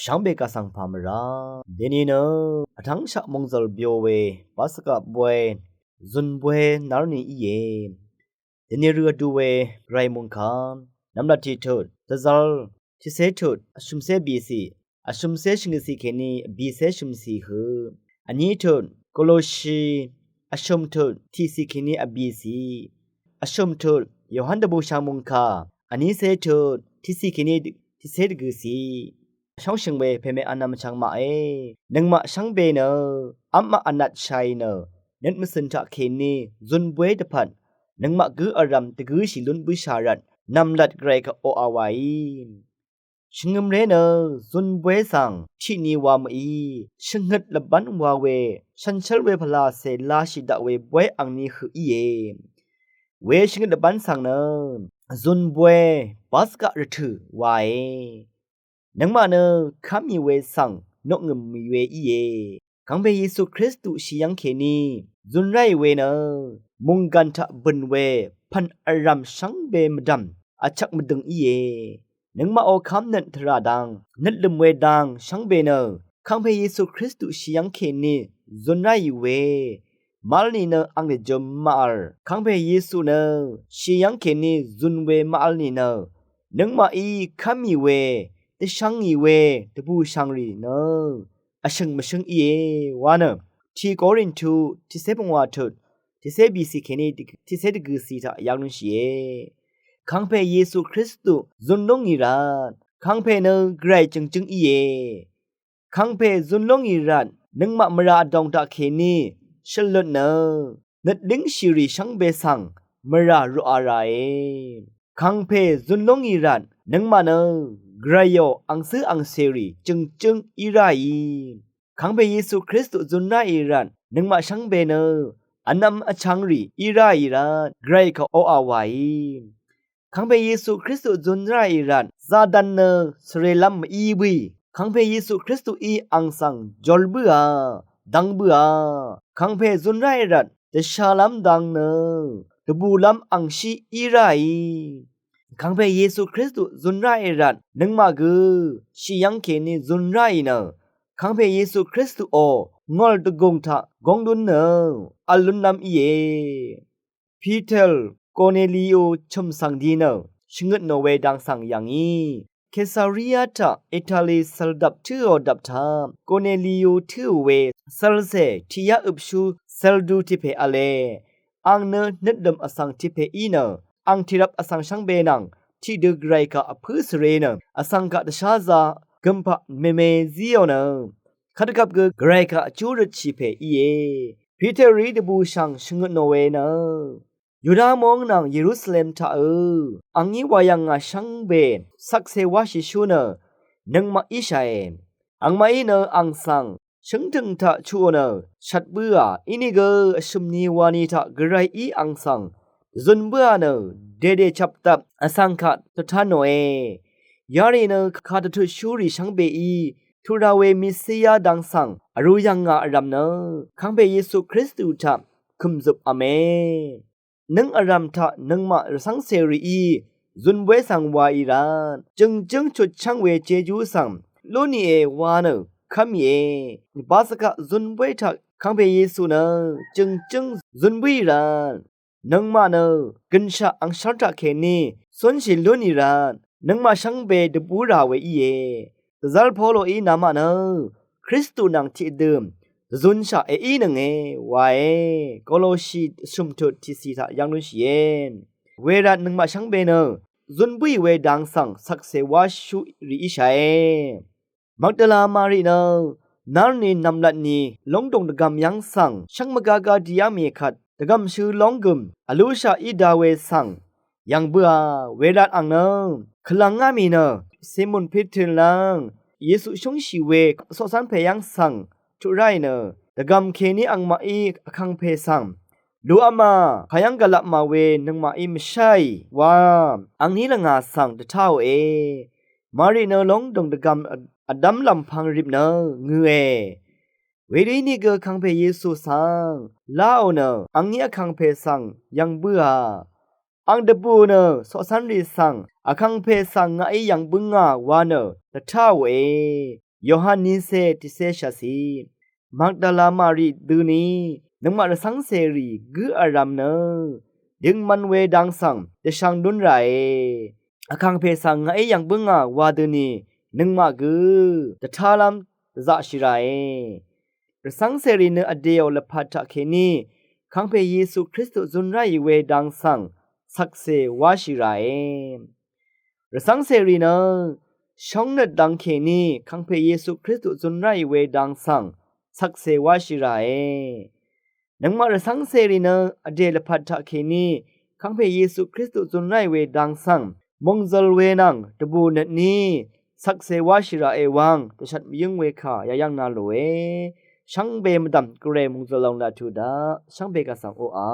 ช่างเบกาสังพามราเดนีเนอทั้งชะมงจลเบียวเวปัสกะบวยจุนบวยนาร์นีอีเยเดนีเรือดูเวไรมุงคามน้ำลัดที่ทุดตะซัลที่เซทุดชุมเซบีซีชุมเซชิงสีเคนีบีเซชุมสีฮืออันนี้ทุดโคโลชีชุมทุดที่สีเคนีบีซีชุมทุดโยฮันดบูชามุงคาอันนี้เซทุดที่สีเคนีที่เซดกุสีช่องเชิงเวเพเมอันนำช่างมานังมาช่างเบเนออัมมาอนัดชัยเนอเน็ตมสินทะเคนีจุนบวยตะพันนังมากืออารัมตะกือชิลุนบุชารันนำลัดไกรกโออาวายชงมเรเนอจุนบวยสังที่นีวามอีชงดละบันวาเวฉันเชลเวพลาเซลาชิดะเวบวยอังนีคืออีเวชงดละบันสังเนอจุนบวยปัสกะระถือวายนังมาเนอข้ามีเวสังนกเงิมมีเวอีขังเบเยซูคริสต์ชิยังเคนีจุนไรเวเนอมุงกันทะบุนเวพันอารัมชังเบมดัมอาชักมดึงอีนังมาโอคำนันทราดังนัดลมเวดังชังเบเนอขังเบเยซูคริสต์ชิยังเคนีจุนไรเวมาลนีเนออังเดจมมาลขังเบเยซูเนอชิยังเคนีจุนเวมาลนีเนอนังมาอีข้ามีเวแต่ช่างอีเวแต่ผู้ช่างรีเนอช่างมาช่างวานะที่กอรินทูที่เซปงวาทุดที่เซบีซีเคนีที่เซดกุสีทายาวนุชีขังเพเยซูคริสต์จุนลงอีรันขังเพเนไกรจึงขังเพจุนลงอีรันนังมะมราดองตะเคนีฉลดเนนัดลิงชิริช่างเบสังมรารุอาไรขังเพจุนลงอีรันนังมาเนไกรโยอังซื้ออังเซรีจึงอีไรขังเบเยซูคริสต์จุนนาอีรันนังมาช่างเบเนอันนำอชังรีอีไรอีรันไกรเขาโออาวายขังเบเยซูคริสต์จุนนาอีรันซาดันเนสเรลัมอีวีขังเบเยซูคริสต์อีอังสังจอลบัวดังบัวขังเบจุนนาอีรันเดชาลัมดังเนตบูลัมอังชีอีไรขังเบเยซูคริสต์จุนไรรันนังมากือชิยังเคนีจุนไรเนขังเบเยซูคริสต์โองอลตกงทะกงดุนเนอัลลุนนำพีเทลโกเนลิโอชมสังดีเนชงดโนเวดังสังอย่างเคซาริยาทะอิตาลีสลดับชื่อดับทามโกเนลิโอชื่อเวสลเซทิยาอุบชูเซลดูทิเพอเลอังเนนึดดมอสังทิเพอีเนอังทิรับอสังช่างเบนังที่ดึกไรกะอพื้สเรนอสังกะดชาซากัมพะเมเมซิโอนะขัดกับกไกรกะจูรชิเพอีพีเตอรีดบูชังชงโนเวนะยูดามองนางเยรูซาเล็มทาอังนี้วายังงาช่างเบนสักเซวาชิชูเนนังมาอิชัยอังมาอิเนอังสังฉันถึงทะชัวเนชัดเบื่ออินิเกชุมนีวานิทะกไรอีอังสังจุนเบื่อเนเดชับตับอสังขะตทานโนยารีเนคาตทุชูริช่างเบอีทุราเวมิเซียดังสังอรุยังงาอรัมเนขังเบเยซูคริสต์ทะคุมจุบอเมนังอรัมทะนังมาสังเซรีจุนเวสังวาอีรานจึงชุดช่างเวเจจูสังโลนีวาเนขมีบาสกะจุนเวทะขังเบเยซูเนจึงจุนวีรานนังมาเนกันชะอังชันตะเคนีสนชิลุนีรานนังมาช่างเบดบูราเวซัลพอโลอีนามาเนคริสตูนังที่เดิมจุนชะนังวายโคโลชีชุมทุที่สีทะยังนุเชียนเวรันนังมาช่างเบเนจุนบุยเวดังสังสักเซวาชูรีอิชัยมักดาลามารีเนนาร์นีนำลัดนีลงดงตะกำยังสังช่างมกากาดิยามีขัดตะกำชื่อลองกุมอลูชาอีดาเวสังยังเบื่อเวรันอังเนคลังงามีเนเซมุนพิทิลังเยซูชงชีเวสอสันเพยังสังทุไรเนตะกำเคนีอังมาอีคังเพสังดูอามาพยังกะละมาเวนังมาอีมชัยว่าอังนี้ละงาสังตะเท่ามารีเนลงดงตะกำอดัมลำพังริบเนเงเวรีนี่เกคังเพเยซูสังลาโอเนอังนี้คังเพสังยังเบื่ออังเดบูเนสอสันรีสังอคังเพสังงายังบึงงาวาเนตะเท่า โยฮันนิเซติเซชาซีมักดาลามารีดูนีนังมาระสังเสรีกืออารามเนดึงมันเวดังสังเดชังดุนไรอคังเพสังไงยังบึงอ่ะวาดูนีนึงมากือตะทาลัมจะชิไรระสังเสรีเนอเดียวละพัทะเคนีคังเพเยซูคริสต์จุนไรเวดังสังสักเซวาชิไรระสังเสรีเนช่องนัดดังเคนีคังเพเยซูคริสต์จุนไรเวดังสังสักเซวาชิไรนังมาระสังเสรีเนอเดลพัทธะเคนีคังเพเยซูคริสต์จุนไรเวดังสังมงจลเวนังตบูนัดนีสักเซวาชิราเอวังตชัดมียังเวขายายังนาโลเอช่างเบมดำกเรมงจลองลาทูดาช่างเบกะสังโออา